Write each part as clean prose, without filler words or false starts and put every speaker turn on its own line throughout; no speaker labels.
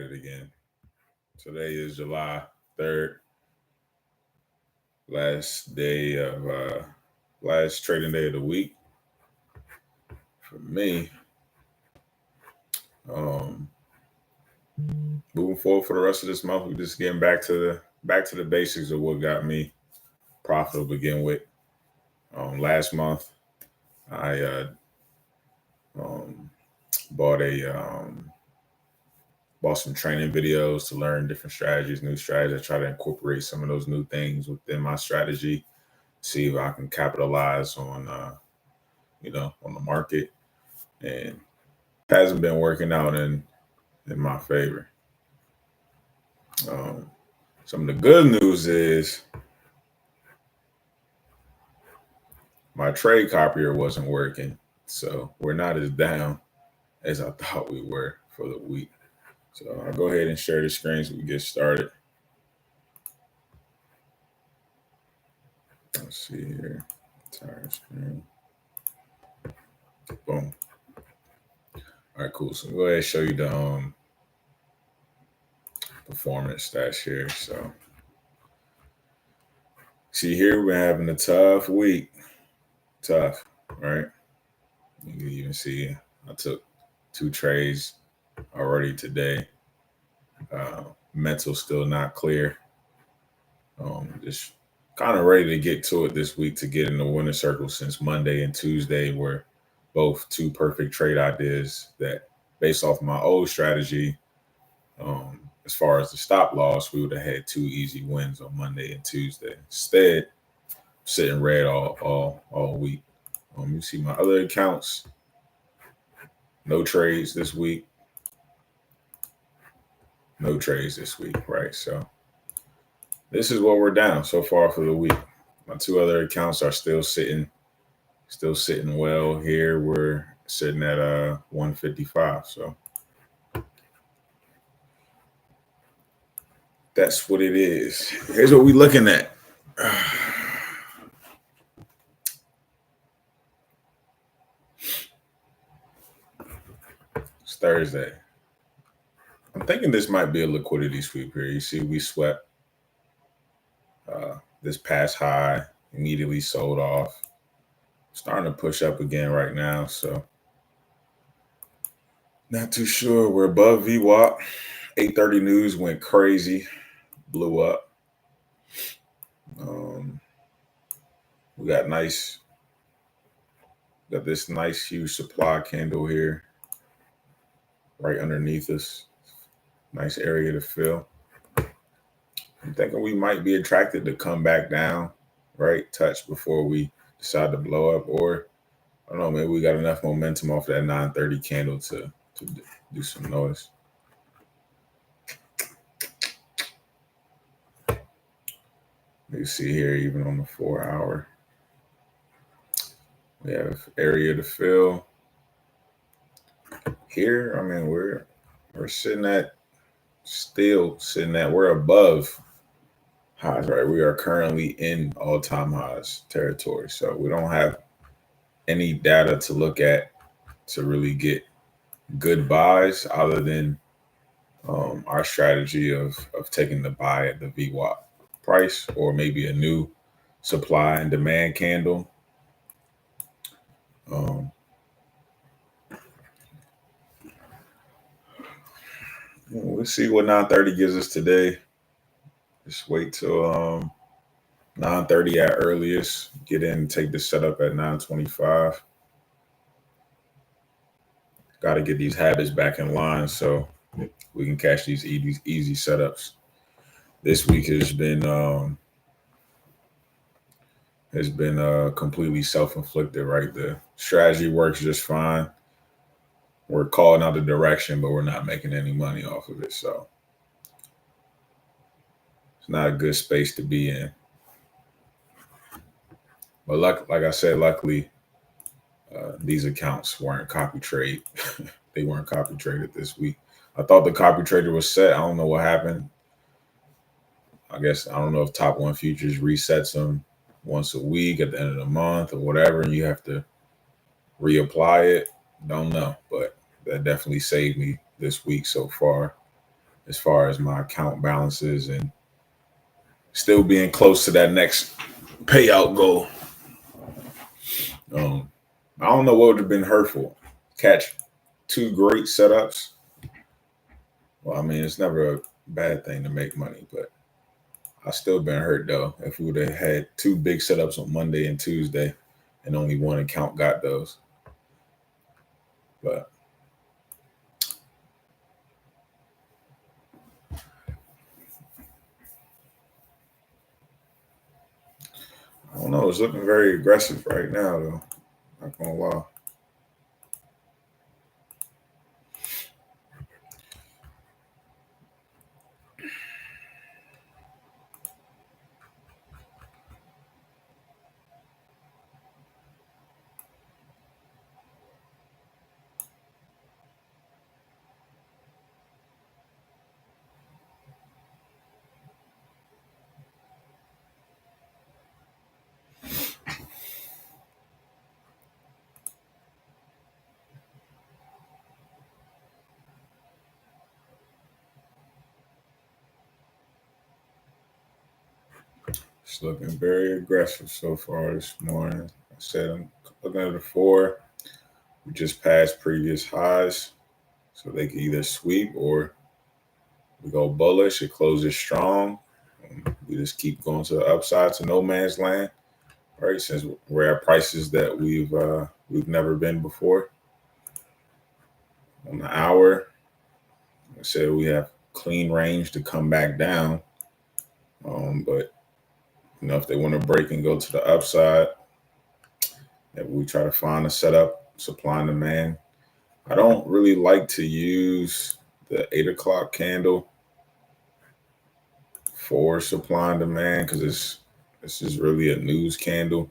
at it again. Today is July 3rd, last day of last trading day of the week for me. Um, Moving forward for the rest of this month, we're just getting back to the basics of what got me profitable to begin with. Last month, I um, bought a bought some training videos to learn different strategies, new strategies. I try to incorporate some of those new things within my strategy, see if I can capitalize on the market, and hasn't been working out in my favor. Um, some of the good news is my trade copier wasn't working, so we're not as down as I thought we were for the week. So I'll go ahead and share the screen so we get started. Let's see here. Entire screen. Boom. All right, cool. So go ahead and show you the performance stats here. So see here, we're having a tough week. Tough, right? You can even see I took 2 trades already today. Mental still not clear. Just kind of ready to get to it this week to get in the winner circle, since Monday and Tuesday were both 2 perfect trade ideas that, based off my old strategy, as far as the stop loss, we would have had 2 easy wins on Monday and Tuesday. Instead, sitting red all week. You see my other accounts, no trades this week. No trades this week, right? So this is what we're down so far for the week. My 2 other accounts are still sitting well here. We're sitting at 155. So that's what it is. Here's what we're looking at. It's Thursday. I'm thinking this might be a liquidity sweep here. You see, we swept this past high, immediately sold off. Starting to push up again right now, so not too sure. We're above VWAP. 8:30 news went crazy, blew up. We got this nice huge supply candle here right underneath us. Nice area to fill. I'm thinking we might be attracted to come back down, right? Touch before we decide to blow up, or I don't know, maybe we got enough momentum off that 9:30 candle to do some noise. You see here, even on the 4-hour, we have area to fill. Here, I mean, we're still sitting at, we're above highs, right? We are currently in all-time highs territory. So we don't have any data to look at to really get good buys other than our strategy of taking the buy at the VWAP price, or maybe a new supply and demand candle. We'll see what 9:30 gives us today. Just wait till 9:30 at earliest. Get in and take the setup at 9:25. Got to get these habits back in line so we can catch these easy setups. This week has been completely self-inflicted, right? The strategy works just fine. We're calling out the direction, but we're not making any money off of it. So it's not a good space to be in. But like I said, luckily, these accounts weren't copy trade. They weren't copy traded this week. I thought the copy trader was set. I don't know what happened. I don't know if Top 1 Futures resets them once a week at the end of the month or whatever, and you have to reapply it. Don't know, but that definitely saved me this week so far. as far as my account balances and still being close to that next payout goal. Um, I don't know what would have been hurtful. Catch two great setups. Well, I mean, it's never a bad thing to make money, but I still been hurt though. If we would have had two big setups on Monday and Tuesday, and only one account got those, but I don't know. It's looking very aggressive right now, though. Not gonna lie. It's looking very aggressive so far this morning. I said I'm looking at the four. We just passed previous highs, so they can either sweep or we go bullish. It closes strong. We just keep going to the upside to no man's land, right? Since we're at prices that we've never been before. On the hour, I said we have clean range to come back down, but if they want to break and go to the upside, that we try to find a setup, supply and demand. I don't really like to use the 8 o'clock candle for supply and demand because this is really a news candle.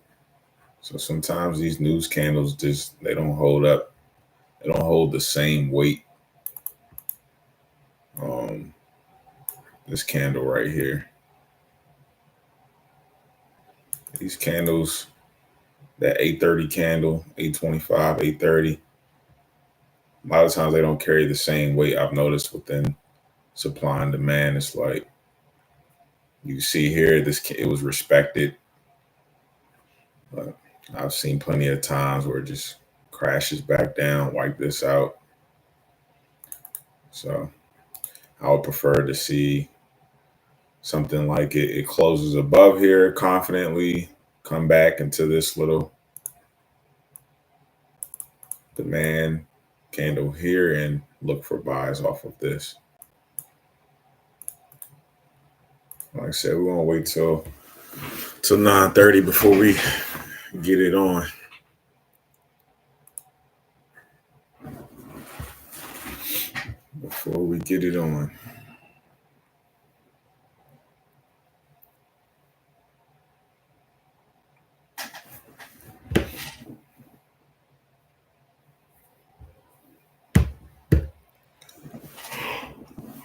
So sometimes these news candles they don't hold up. They don't hold the same weight. Um, this candle right here. These candles, that 8:30 candle, 8:25, 8:30. A lot of times they don't carry the same weight. I've noticed within supply and demand. It's like you see here, it was respected. But I've seen plenty of times where it just crashes back down, wipe this out. So I would prefer to see something like it closes above here confidently, come back into this little demand candle here and look for buys off of this. Like I said, we're gonna wait till 9:30 before we get it on. Before we get it on.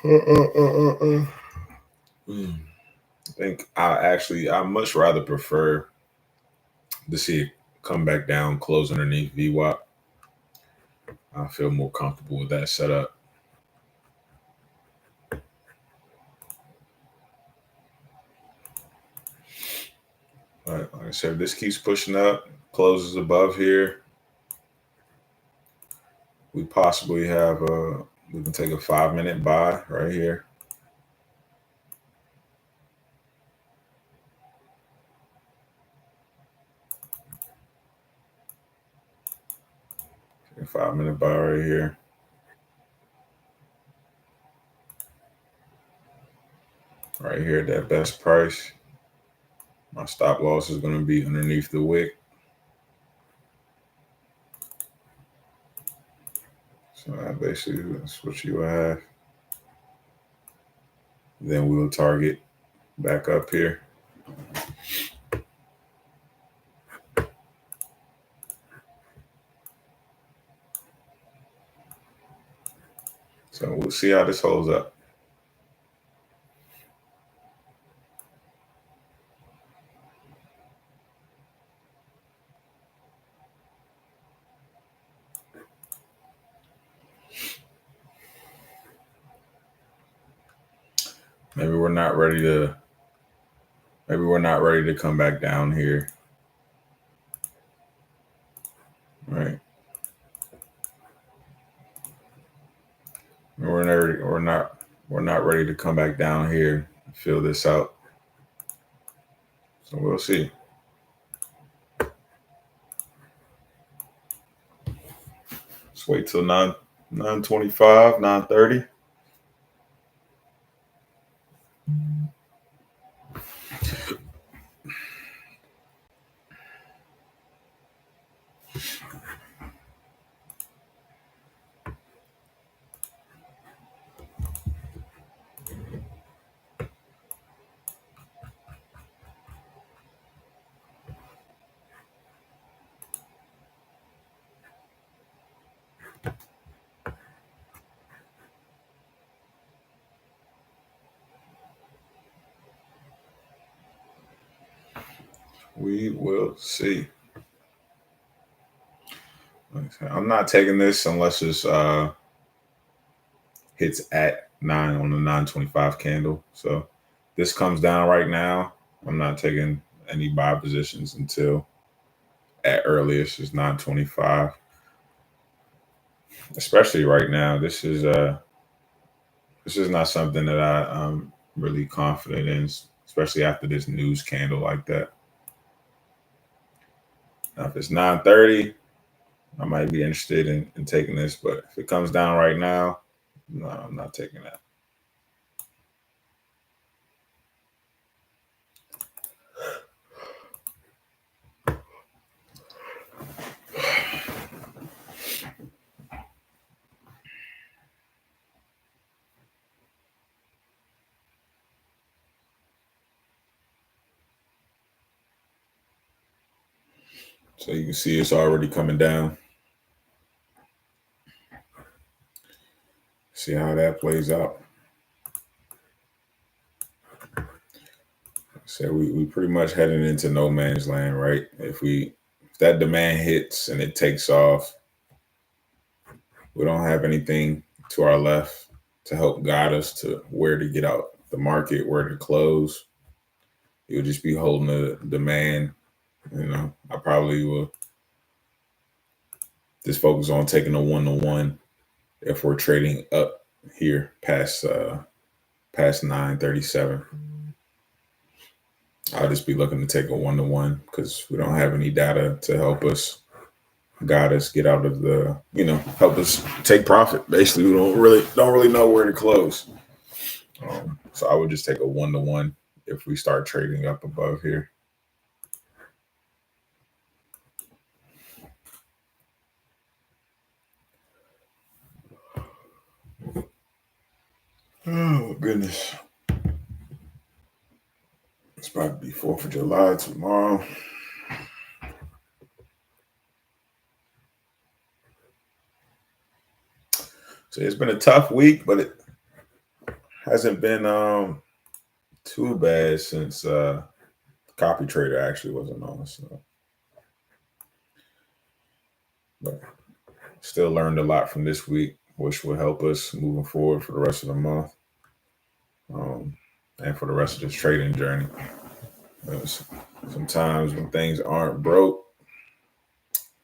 I think I much rather prefer to see it come back down, close underneath VWAP. I feel more comfortable with that setup. But like I said, if this keeps pushing up, closes above here, we possibly have we can take a 5-minute buy right here. A 5-minute buy right here. Right here at that best price. My stop loss is going to be underneath the wick. So that's what you have. Then we'll target back up here. So we'll see how this holds up. maybe we're not ready to come back down here. Right. We're not ready to come back down here and fill this out. So we'll see. Let's wait till 9:25, 9:30. We will see. I'm not taking this unless it's hits at 9 on the 9:25 candle. So this comes down right now. I'm not taking any buy positions until at earliest is 9:25. Especially right now, this is not something that I'm really confident in, especially after this news candle like that. Now, if it's 9:30, I might be interested in taking this, but if it comes down right now, no, I'm not taking that. So you can see it's already coming down. See how that plays out. So we pretty much heading into no man's land, right? If that demand hits and it takes off, we don't have anything to our left to help guide us to where to get out the market, where to close. You'll just be holding the demand. I probably will just focus on taking a 1-to-1 if we're trading up here past 9:37. I'll just be looking to take a 1-to-1 because we don't have any data to help us guide us get out of the, help us take profit. Basically, we don't really know where to close. So I would just take a 1-to-1 if we start trading up above here. Oh goodness. It's about to be 4th of July tomorrow. So it's been a tough week, but it hasn't been too bad since copy trader actually wasn't on. So, but still learned a lot from this week, which will help us moving forward for the rest of the month, and for the rest of this trading journey. Sometimes when things aren't broke,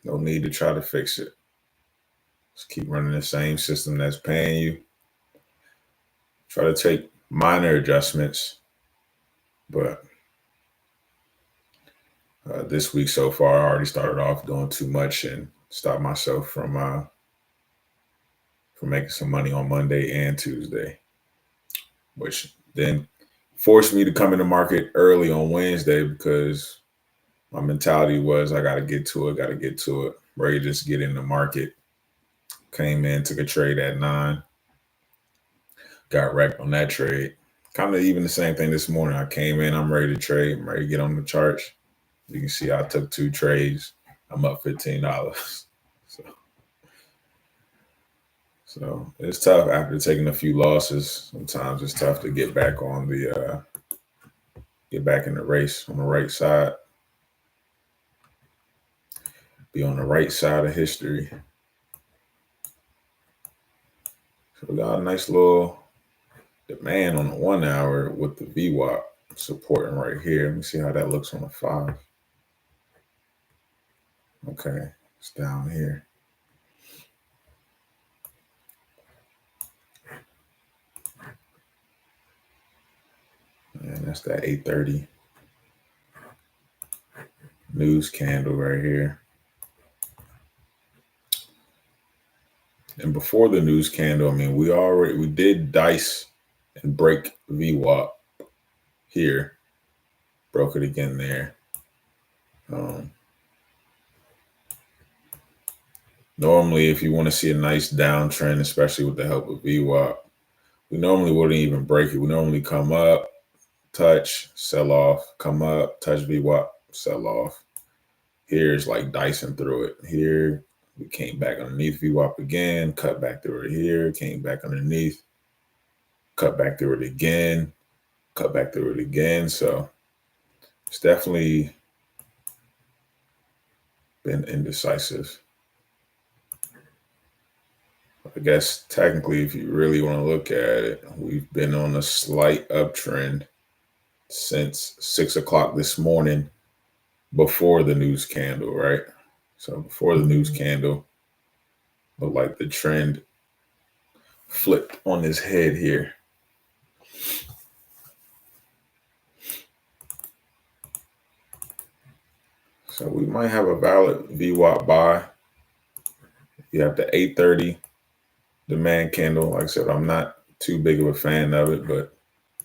no need to try to fix it. Just keep running the same system that's paying you. Try to take minor adjustments, but this week so far, I already started off doing too much and stopped myself from making some money on Monday and Tuesday, which then forced me to come in the market early on Wednesday because my mentality was I got to get to it, ready to just get in the market. Came in, took a trade at 9, got wrecked on that trade. Kind of even the same thing this morning. I came in, I'm ready to trade, I'm ready to get on the charts. You can see I took 2 trades. I'm up $15. So it's tough after taking a few losses. Sometimes it's tough to get back on get back in the race on the right side. Be on the right side of history. So we got a nice little demand on the 1 hour with the VWAP supporting right here. Let me see how that looks on the 5. Okay, it's down here. And that's that 8:30 news candle right here. And before the news candle, I mean, we did dice and break VWAP here. Broke it again there. Normally, if you want to see a nice downtrend, especially with the help of VWAP, we normally wouldn't even break it. We normally come up, touch, sell off, come up, touch VWAP, sell off. Here's like dicing through it. Here, we came back underneath VWAP again, cut back through it here, came back underneath, cut back through it again, cut back through it again. So it's definitely been indecisive. I guess technically, if you really want to look at it, we've been on a slight uptrend since 6 o'clock this morning before the news candle, right? So before the news candle, looked like the trend flipped on his head here. So we might have a valid VWAP buy. You have the 8:30 demand candle. Like I said, I'm not too big of a fan of it, but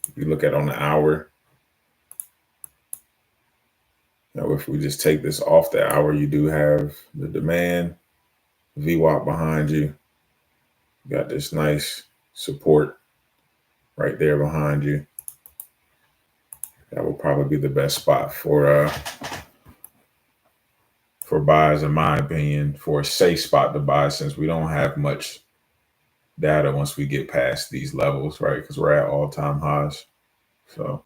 if you look at on the hour, now if we just take this off the hour, you do have the demand VWAP behind you. You got this nice support right there behind you. That will probably be the best spot for buys, in my opinion, for a safe spot to buy, since we don't have much data once we get past these levels, right? Because we're at all-time highs. So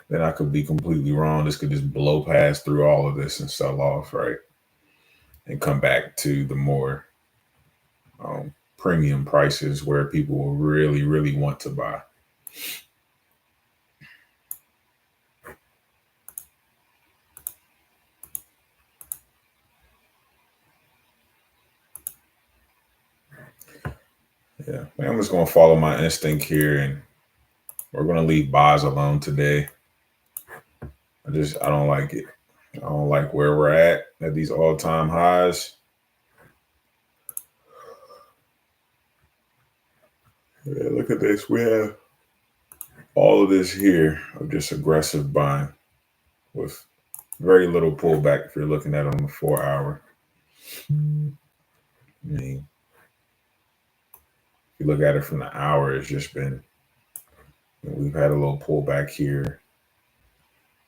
then I could be completely wrong. This could just blow past through all of this and sell off, right? And come back to the more premium prices where people will really, really want to buy. Yeah, I'm just going to follow my instinct here, and we're going to leave buys alone today. I don't like it. I don't like where we're at these all-time highs. Yeah, look at this. We have all of this here of just aggressive buying with very little pullback if you're looking at it on the 4 hour. I mean, if you look at it from the hour, it's just been, we've had a little pullback here.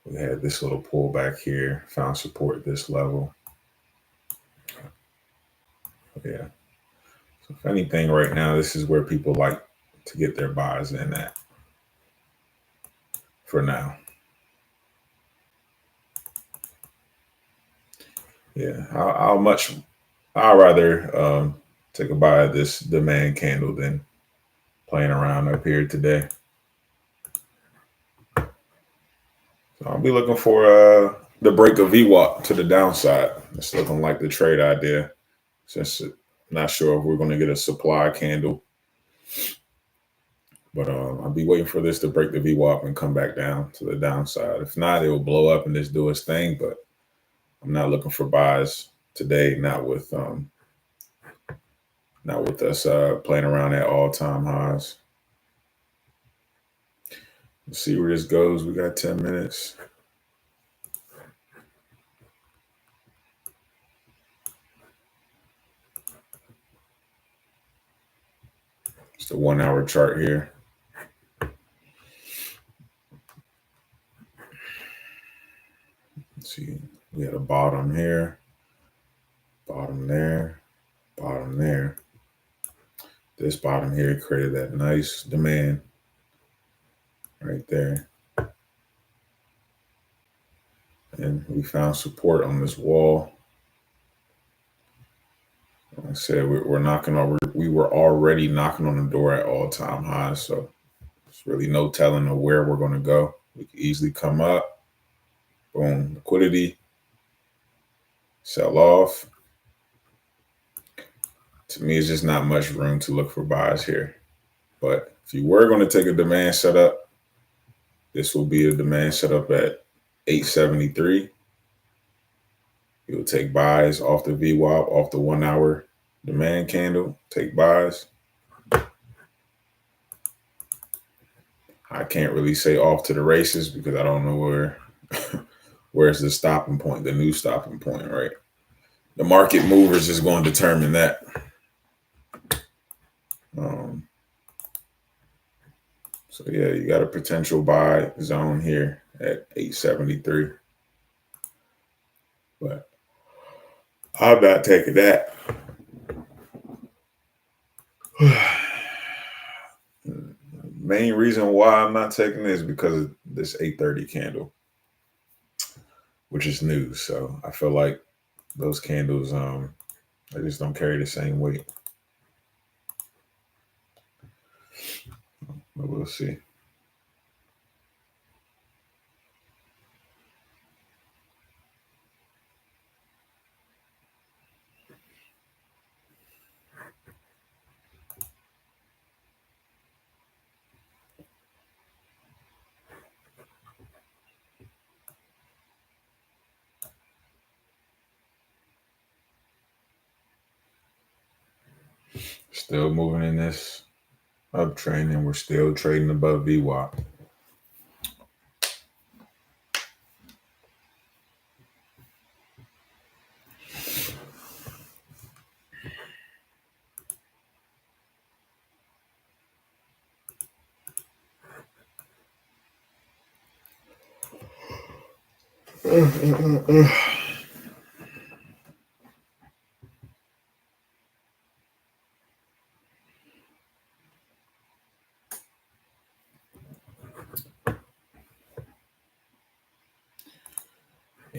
We had this little pullback here, found support at this level. Yeah. So if anything right now, this is where people like to get their buys in at for now. Yeah. I'd rather take a buy of this demand candle than playing around up here today. So I'll be looking for the break of VWAP to the downside. It's looking like the trade idea. Since not sure if we're going to get a supply candle, but I'll be waiting for this to break the VWAP and come back down to the downside. If not, it will blow up and just do its thing. But I'm not looking for buys today. Not with us playing around at all-time highs. Let's see where this goes. We got 10 minutes. It's the 1 hour chart here. Let's see, we had a bottom here, bottom there, bottom there. This bottom here created that nice demand right there. And we found support on this wall. said, we're knocking on. We were already knocking on the door at all-time highs, so there's really no telling of where we're going to go. We could easily come up, boom, liquidity, sell off. To me, it's just not much room to look for buys here. But if you were going to take a demand setup, this will be a demand setup at 873. You'll take buys off the VWAP, off the 1 hour demand candle, take buys. I can't really say off to the races because I don't know where's the stopping point, the new stopping point, right? The market movers is going to determine that. So yeah, you got a potential buy zone here at 873. But I'm not taking that. Main reason why I'm not taking this is because of this 830 candle, which is new. So I feel like those candles, they just don't carry the same weight. But we'll see. Still moving in this uptrend, and we're still trading above VWAP.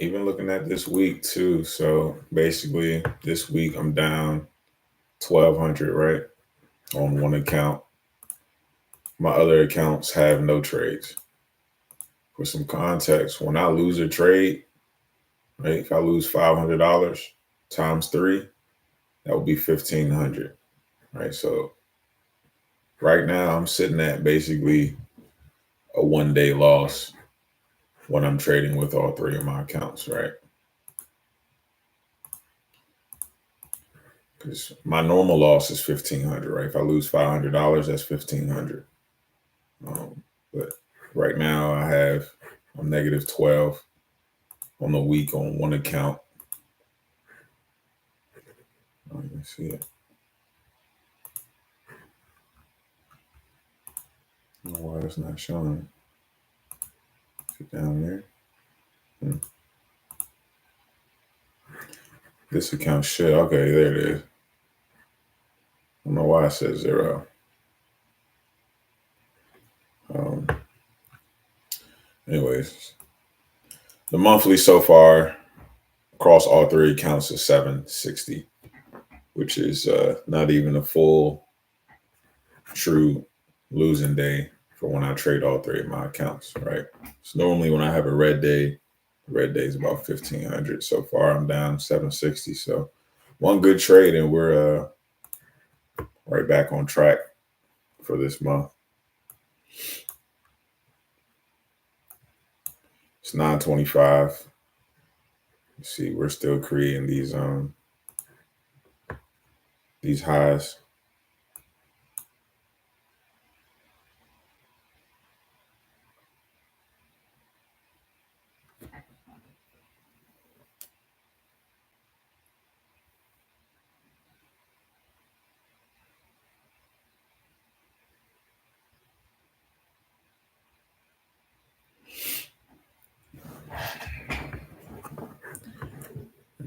Even looking at this week too. So basically, this week I'm down 1,200, right, on one account. My other accounts have no trades. For some context, when I lose a trade, right, if I lose $500 times 3, that would be 1,500, right? So right now I'm sitting at basically a 1 day loss when I'm trading with all 3 of my accounts, right? Because my normal loss is 1,500, right? If I lose $500, that's 1,500. But right now I'm negative 12 on the week on one account. Let me see it. I don't know why it's not showing. Is it down there? This account should. Okay, there it is. I don't know why it says 0. Anyways, the monthly so far across all 3 accounts is 760, which is not even a full true losing day for when I trade all 3 of my accounts, right? So normally when I have a red day is about 1,500. So far I'm down 760. So one good trade and we're right back on track for this month. It's 925. You see, we're still creating these highs.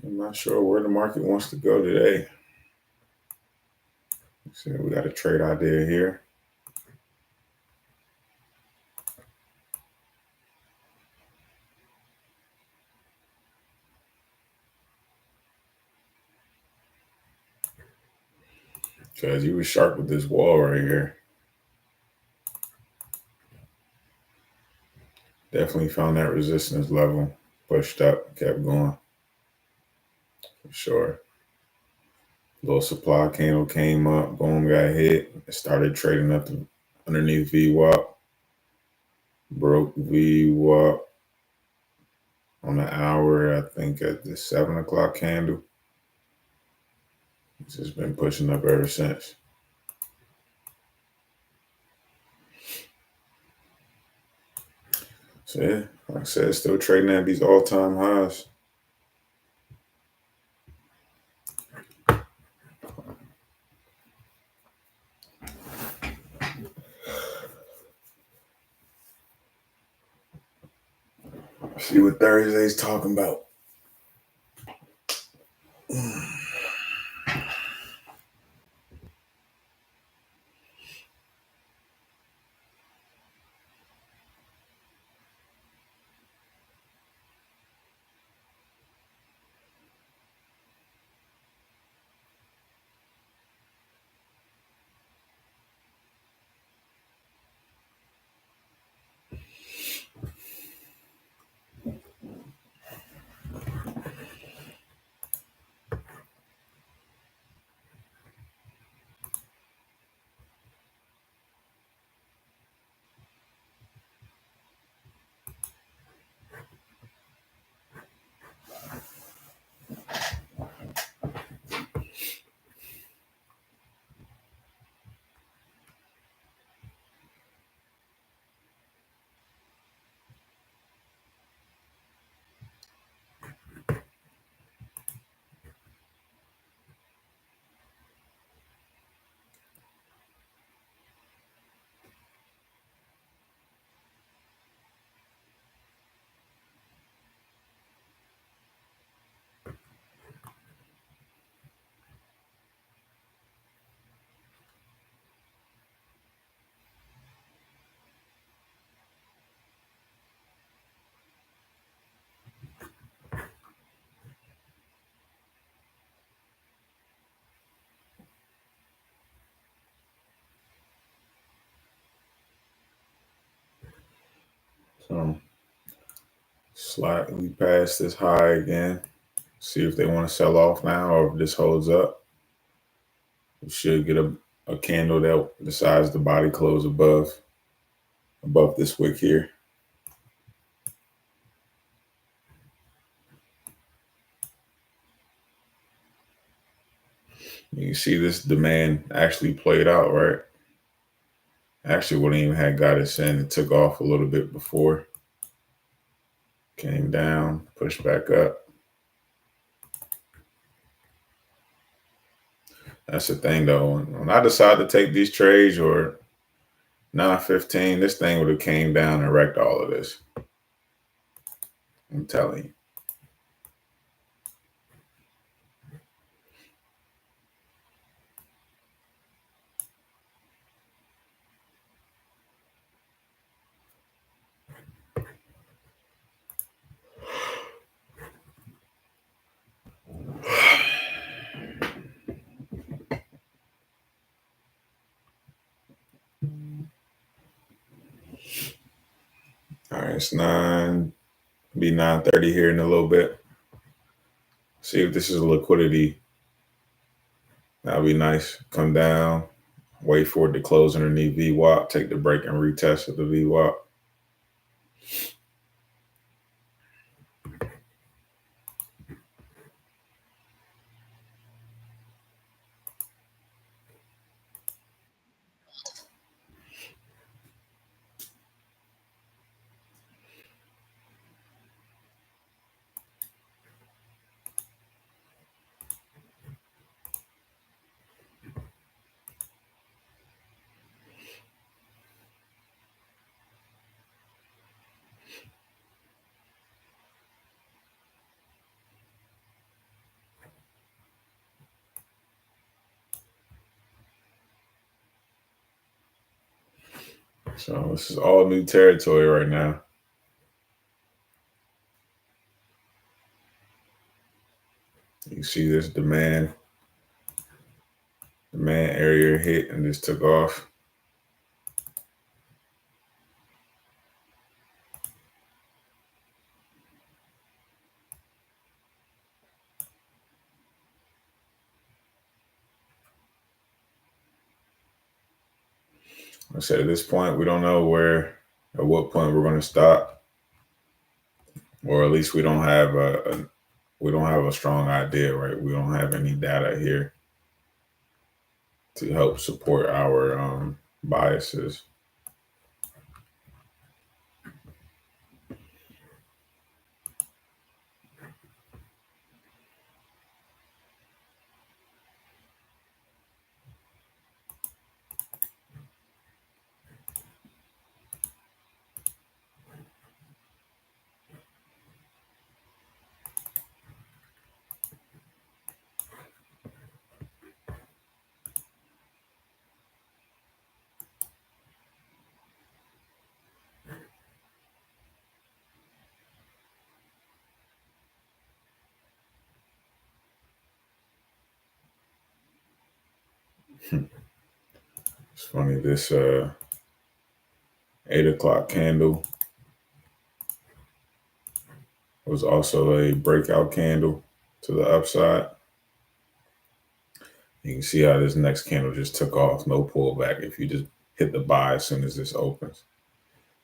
I'm not sure where the market wants to go today. So we got a trade idea here. Because you was sharp with this wall right here. Definitely found that resistance level. Pushed up, kept going. For sure. Little supply candle came up, boom, got hit. It started trading up to underneath VWAP. Broke VWAP on the hour, I think at the 7 o'clock candle. It's just been pushing up ever since. So yeah, like I said, still trading at these all-time highs. See what Thursday's talking about. So slightly past this high again. See if they want to sell off now or if this holds up. We should get a candle that decides the body close above this wick here. You can see this demand actually played out, right? Actually, wouldn't even have got us in. It took off a little bit before. Came down, pushed back up. That's the thing, though. When I decide to take these trades or 9:15, this thing would have came down and wrecked all of this. I'm telling you. All right, it's 9:30 here in a little bit. See if this is a liquidity. That'll be nice. Come down, wait for it to close underneath VWAP, take the break and retest of the VWAP. So this is all new territory right now. You see this demand demand area hit and just took off. I said at this point, we don't know at what point we're going to stop, or at least we don't have we don't have a strong idea, right? We don't have any data here to help support our biases. It's funny, this 8 o'clock candle was also a breakout candle to the upside. You can see how this next candle just took off, no pullback. If you just hit the buy as soon as this opens,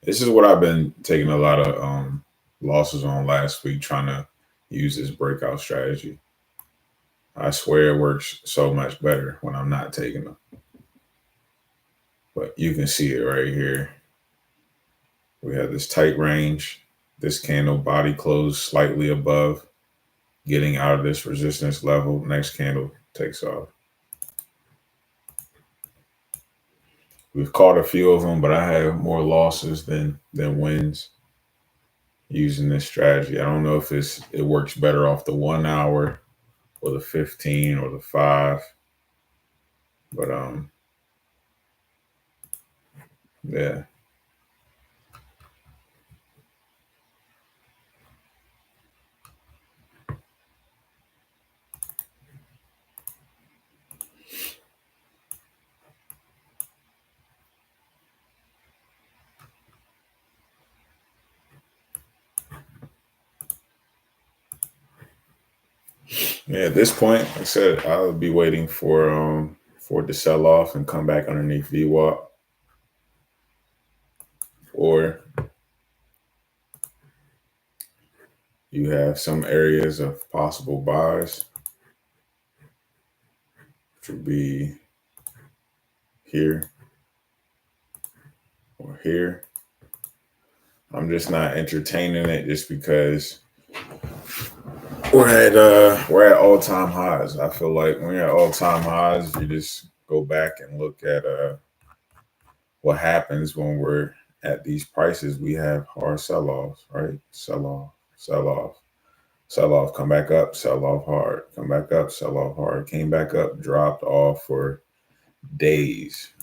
this is what I've been taking a lot of losses on last week, trying to use this breakout strategy. I swear it works so much better when I'm not taking them. But you can see it right here. We have this tight range. This candle body closed slightly above, getting out of this resistance level. Next candle takes off. We've caught a few of them, but I have more losses than wins using this strategy. I don't know if it works better off the 1 hour or the 15 or the 5. But yeah. Yeah, at this point, like I said, I'll be waiting for it to sell off and come back underneath VWAP. Or you have some areas of possible buys, which would be here or here. I'm just not entertaining it just because we're at all-time highs. I feel like when you're at all-time highs, you just go back and look at what happens when we're at these prices. We have hard sell-offs, right? Sell off, sell off, sell off, come back up, sell off hard, come back up, sell off hard, came back up, dropped off for days.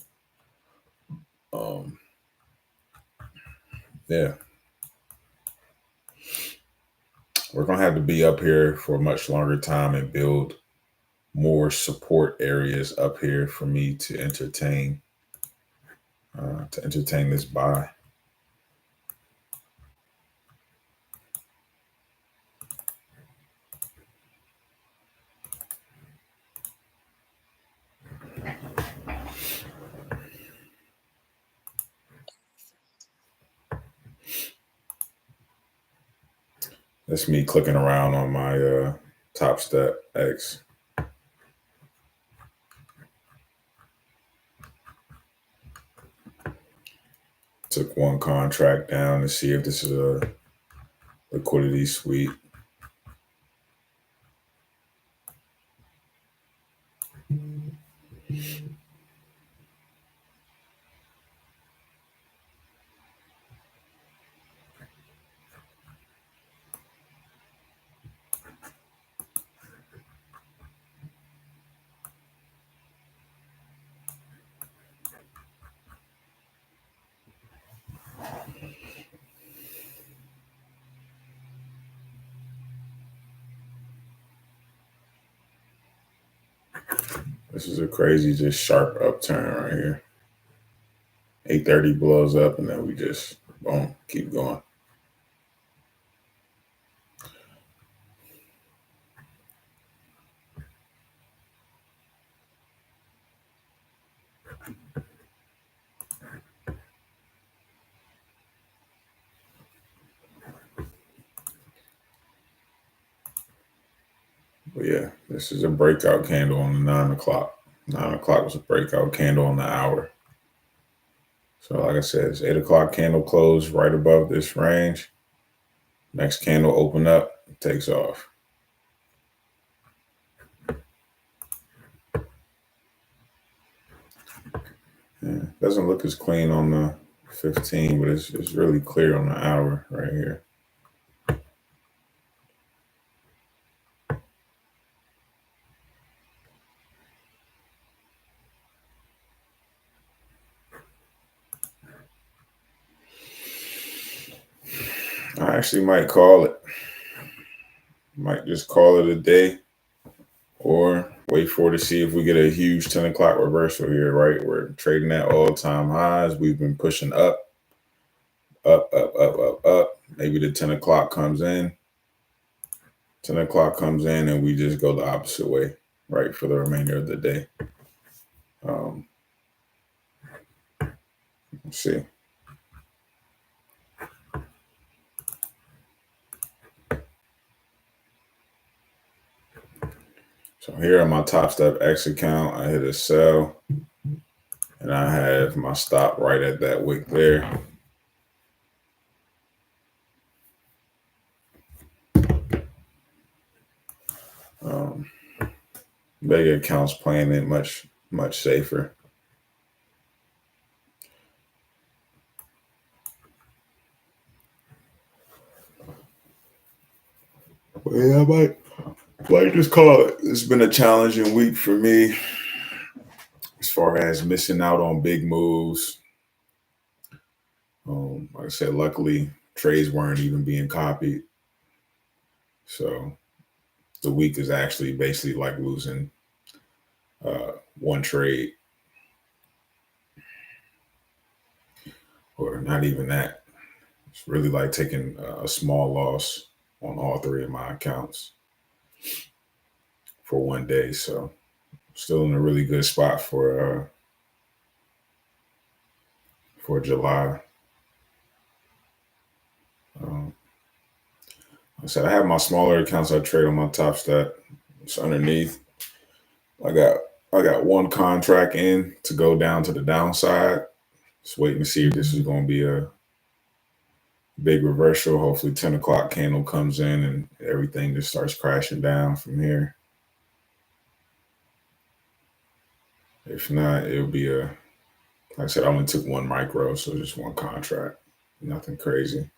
Um, yeah, we're gonna have to be up here for a much longer time and build more support areas up here for me to entertain this buy. That's me clicking around on my Top Step X. Took one contract down to see if this is a liquidity sweep. This is a crazy, just sharp upturn right here. 8:30 blows up, and then we just boom, keep going. But yeah, this is a breakout candle on the 9 o'clock. 9 o'clock was a breakout candle on the hour. So like I said, it's 8 o'clock candle close right above this range. Next candle open up, takes off. Yeah, doesn't look as clean on the 15, but it's really clear on the hour right here. I actually might call it. Might just call it a day or wait for to see if we get a huge 10 o'clock reversal here, right? We're trading at all-time highs. We've been pushing up, up, up, up, up, up. Maybe the 10 o'clock comes in. 10 o'clock comes in and we just go the opposite way, right, for the remainder of the day. Let's see. So here on my Top Step X account, I hit a sell and I have my stop right at that wick there. Bigger accounts playing it much, much safer. But yeah, I might just call it. It's been a challenging week for me as far as missing out on big moves. Like I said, luckily trades weren't even being copied. So the week is actually basically like losing one trade, or not even that. It's really like taking a small loss on all three of my accounts for one day. So still in a really good spot for July. Like I said, I have my smaller accounts I trade on my Top Step. It's underneath. I got one contract in to go down to the downside. Just waiting to see if this is going to be a big reversal. Hopefully 10 o'clock candle comes in and everything just starts crashing down from here. If not, it'll be like I said, I only took one micro, so just one contract. Nothing crazy.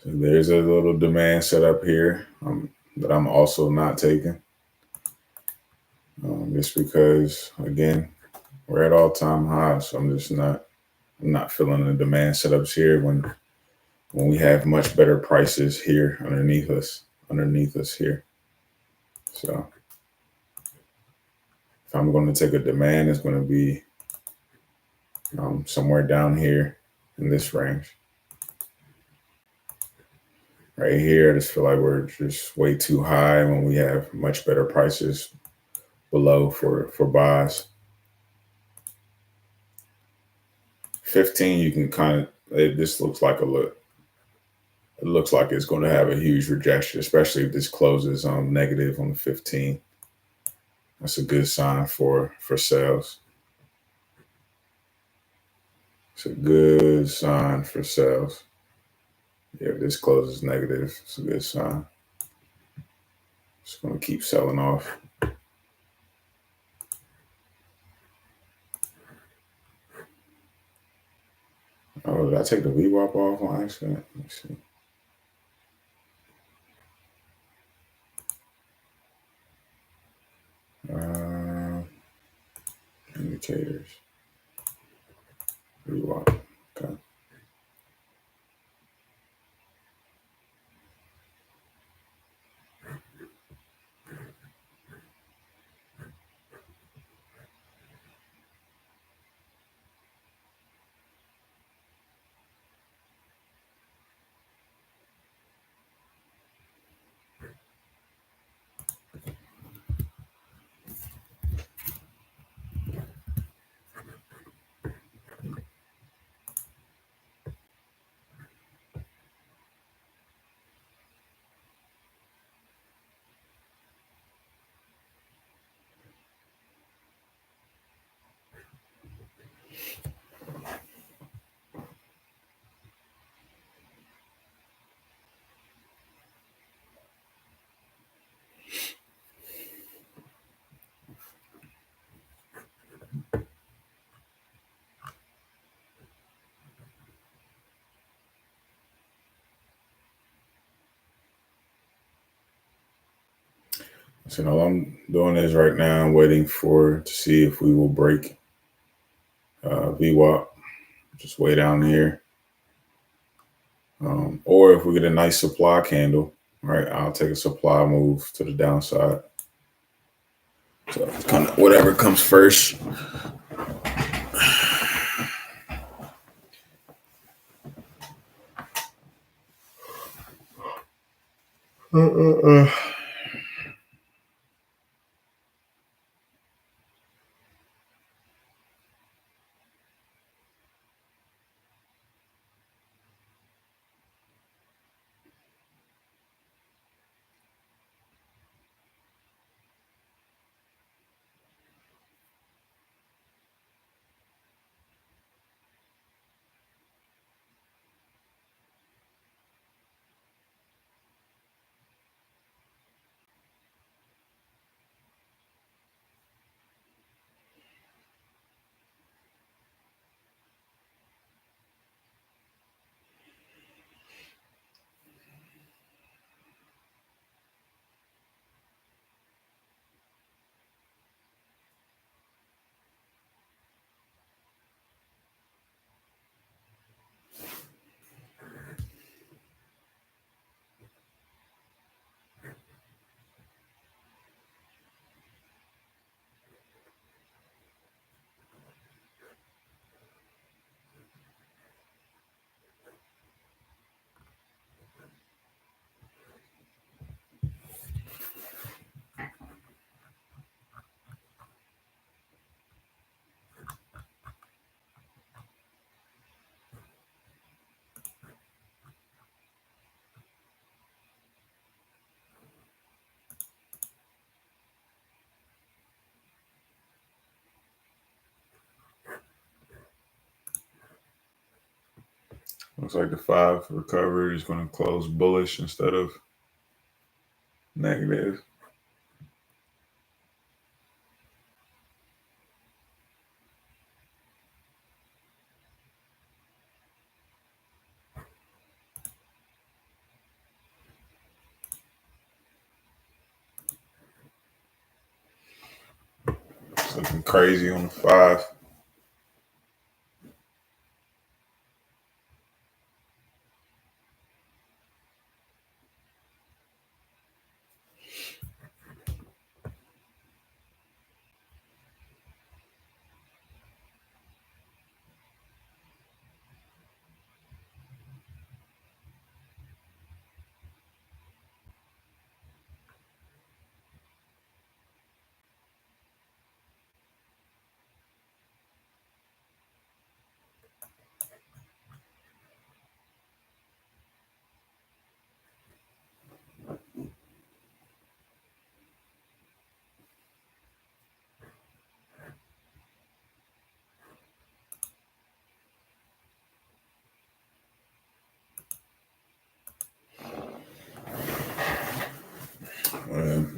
So there's a little demand set up here that I'm also not taking. Just because, again, we're at all-time highs, so I'm not feeling the demand setups here when we have much better prices here underneath us here. So if I'm going to take a demand, it's going to be somewhere down here in this range. Right here, I just feel like we're just way too high when we have much better prices below for buys. 15, you can kind of, this looks like a look. it looks like it's going to have a huge rejection, especially if this closes negative on the 15th. That's a good sign for sales. It's a good sign for sales. Yeah, if this closes negative, it's a good sign. It's going to keep selling off. Oh, did I take the VWAP off on accident? Let me see. Indicators. VWAP. Okay. So all I'm doing is right now I'm waiting to see if we will break VWAP. Just way down here. Or if we get a nice supply candle, right, I'll take a supply move to the downside. So it's kind of whatever comes first. Looks like the 5 recovery is going to close bullish instead of negative. It's looking crazy on the 5.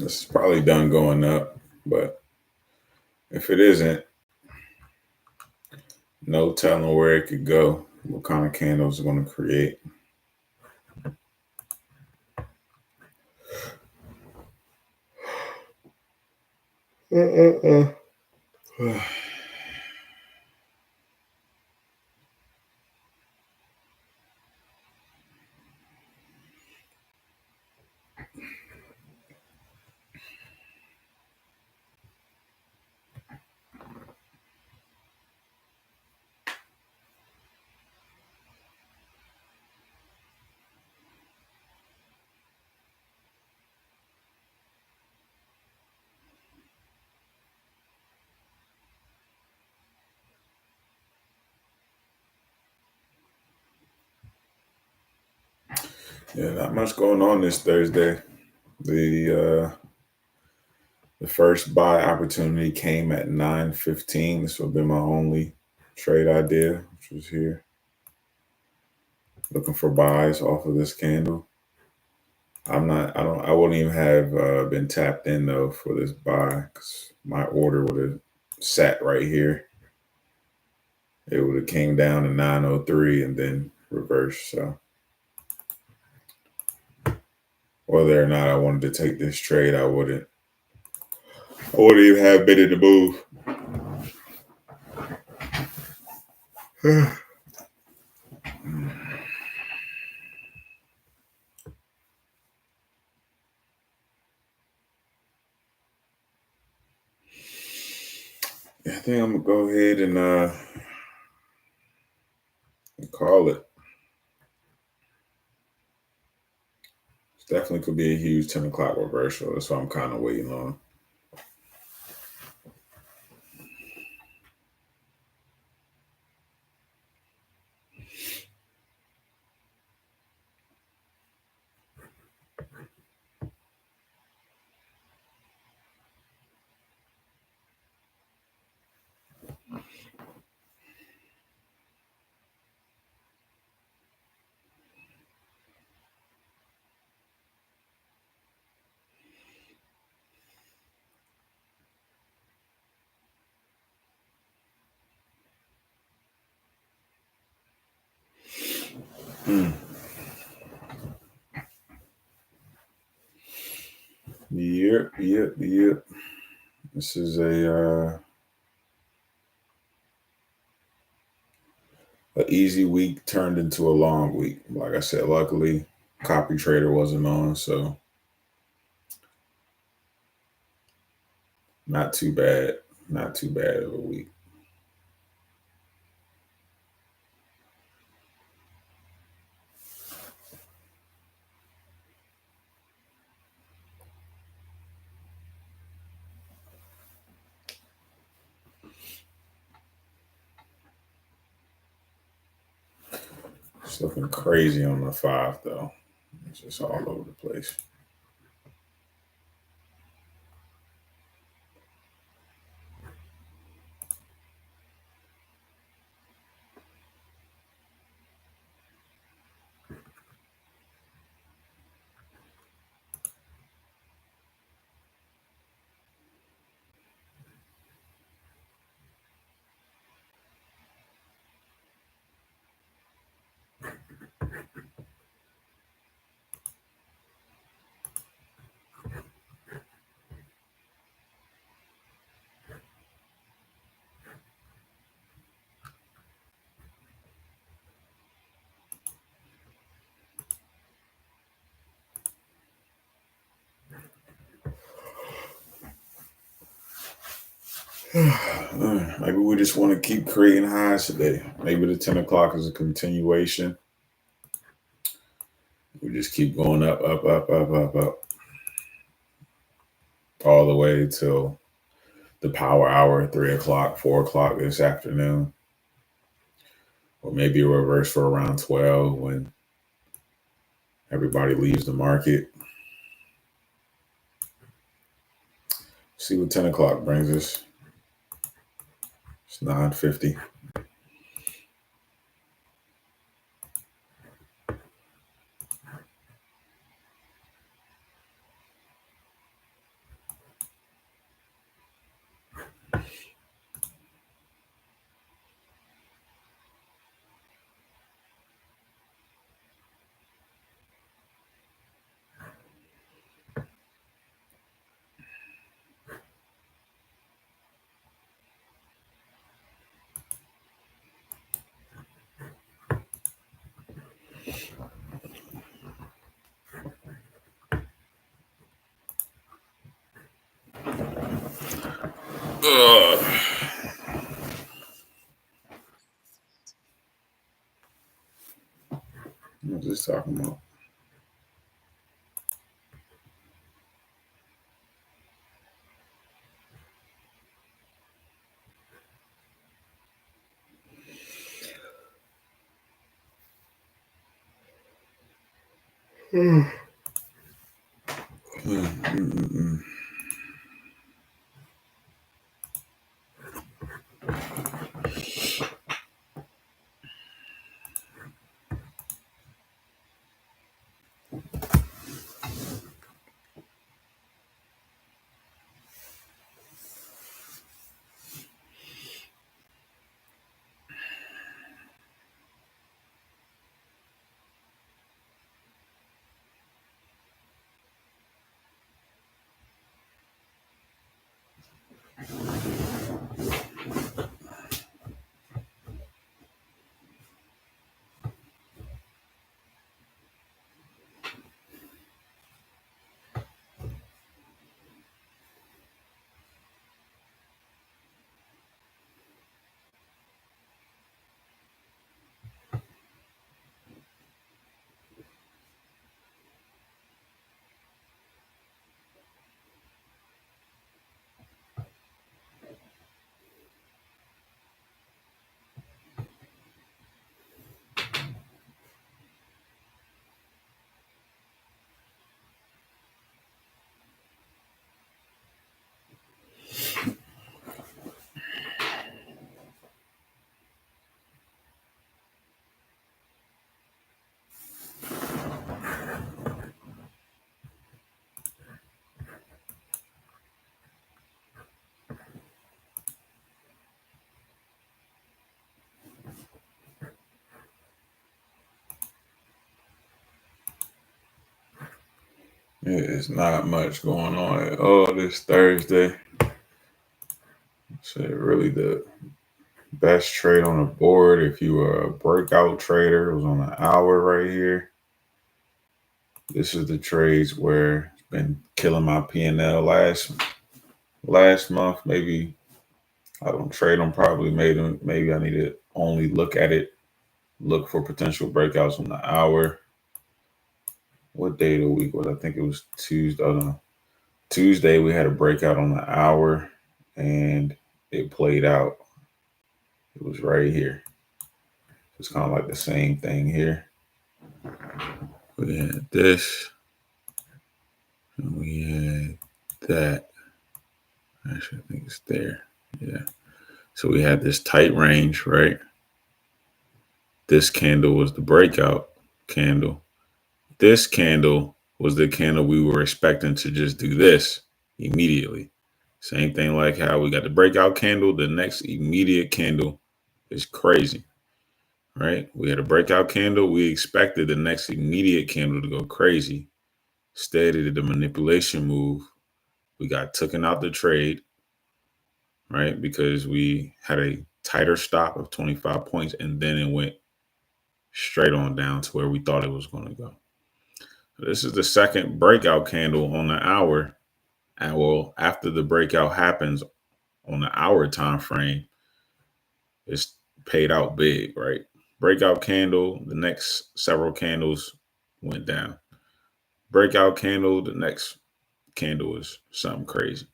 It's probably done going up, but if it isn't, no telling where it could go. What kind of candles are going to create? Yeah, not much going on this Thursday. The first buy opportunity came at 9:15. This will have been my only trade idea, which was here. Looking for buys off of this candle. I wouldn't even have been tapped in though for this buy because my order would have sat right here. It would have came down to 903 and then reversed. So whether or not I wanted to take this trade, I wouldn't even have been in the move. I think I'm gonna go ahead and call it. Definitely could be a huge 10 o'clock reversal. That's what I'm kind of waiting on. Yep. This is a easy week turned into a long week. Like I said, luckily, copy trader wasn't on, so not too bad. Not too bad of a week. It's looking crazy on the 5 though. It's just all over the place. Maybe we just want to keep creating highs today. Maybe the 10 o'clock is a continuation. We just keep going up, all the way till the power hour, 3 o'clock, 4 o'clock this afternoon. Or maybe a reverse for around 12 when everybody leaves the market. See what 10 o'clock brings us. It's 9:50. What was I talking about? It's not much going on at all this Thursday. So really the best trade on the board, if you were a breakout trader, was on the hour right here. This is the trades where it's been killing my P&L last month. Maybe I don't trade them. Probably maybe I need to only look at it, look for potential breakouts on the hour. What day of the week was? I think it was Tuesday. Oh, no. Tuesday we had a breakout on the hour, and it played out. It was right here. It's kind of like the same thing here. We had this, and we had that. Actually, I think it's there. Yeah. So we had this tight range, right? This candle was the breakout candle. This candle was the candle we were expecting to just do this immediately. Same thing like how we got the breakout candle. The next immediate candle is crazy, right? We had a breakout candle. We expected the next immediate candle to go crazy. Instead, it did the manipulation move. We got taken out the trade, right? Because we had a tighter stop of 25 points, and then it went straight on down to where we thought it was going to go. This is the second breakout candle on the hour. And well, after the breakout happens on the hour time frame, it's paid out big, right? Breakout candle, the next several candles went down. Breakout candle, the next candle is something crazy.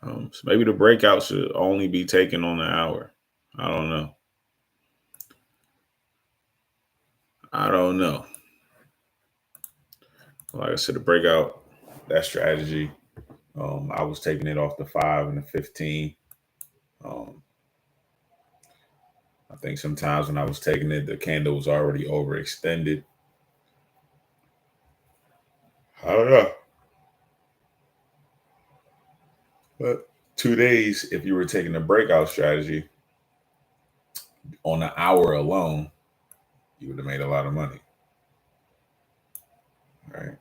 So maybe the breakout should only be taken on the hour. I don't know. Like I said, the breakout, that strategy, I was taking it off the 5 and the 15. I think sometimes when I was taking it, the candle was already overextended. I don't know. But 2 days, if you were taking the breakout strategy on the hour alone, you would have made a lot of money. Right.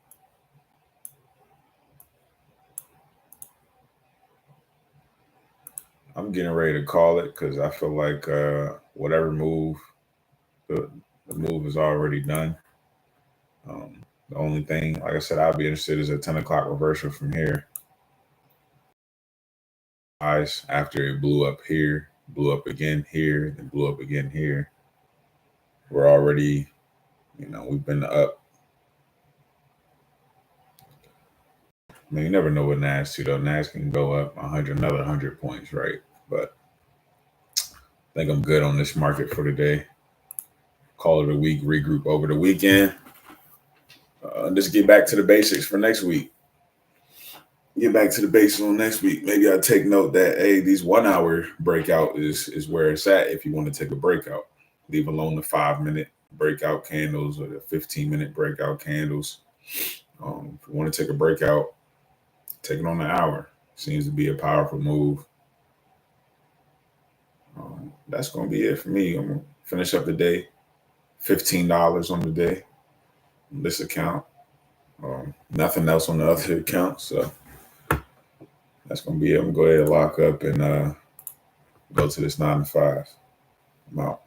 I'm getting ready to call it because I feel like whatever move, the move is already done. The only thing, like I said, I'd be interested is a 10 o'clock reversal from here. highs after it blew up here, blew up again here, then blew up again here. We're already, we've been up. I mean, you never know with NAS2 though. NAS can go up 100, another 100 points, right? But I think I'm good on this market for today. Call it a week, regroup over the weekend. Just get back to the basics for next week. Get back to the basics on next week. Maybe I'll take note that, hey, these 1 hour breakout is where it's at if you want to take a breakout. Leave alone the 5-minute breakout candles or the 15-minute breakout candles. If you want to take a breakout, take it on the hour. Seems to be a powerful move. That's going to be it for me. I'm going to finish up the day. $15 on the day on this account. Nothing else on the other account. So that's going to be it. I'm going to go ahead and lock up and go to this 9 to 5. I'm out.